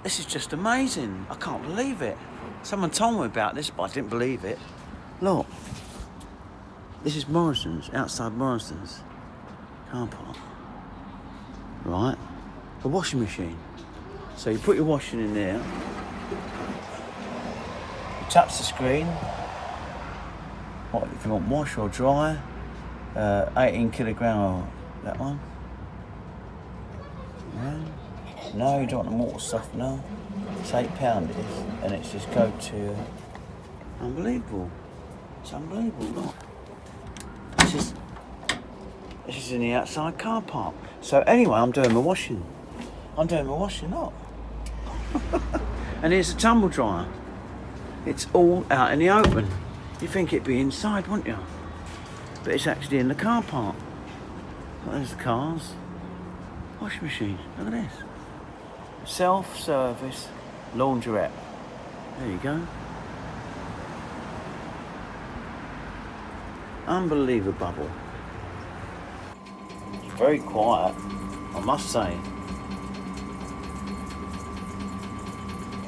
This is just amazing. I can't believe it. Someone told me about this, but I didn't believe it. Look. This is Morrisons, outside Morrisons. Car park. Right. A washing machine. So you put your washing in there. You touch the screen. What, if you want wash or dry. 18 kilogram, that one. Yeah. No, you don't want the water softener. It's £8 it is, and it's just go to. Unbelievable. It's unbelievable. Look. This is in the outside car park. So anyway, I'm doing my washing. Look. And here's a tumble dryer. It's all out in the open. You think it'd be inside, wouldn't you? But it's actually in the car park. Look, there's the cars. Washing machine. Look at this. Self-service laundrette. There you go. Unbelievable. It's very quiet, I must say.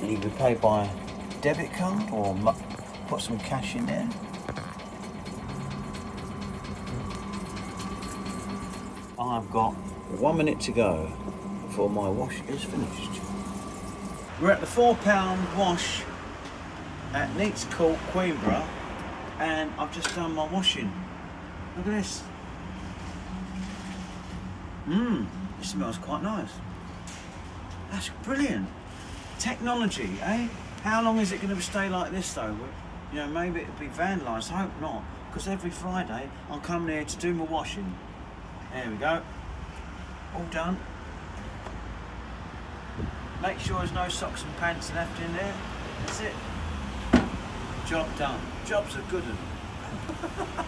And you can pay by debit card or put some cash in there. I've got 1 minute to go before my wash is finished. We're at the £4 wash at Neats Court, Queenborough, and I've just done my washing. Look at this. It smells quite nice. That's brilliant. Technology, eh? How long is it going to stay like this though? You know, maybe it'll be vandalised. I hope not, because every Friday I'm coming here to do my washing. There we go. All done. Make sure there's no socks and pants left in there. That's it. Job done. Job's a good one.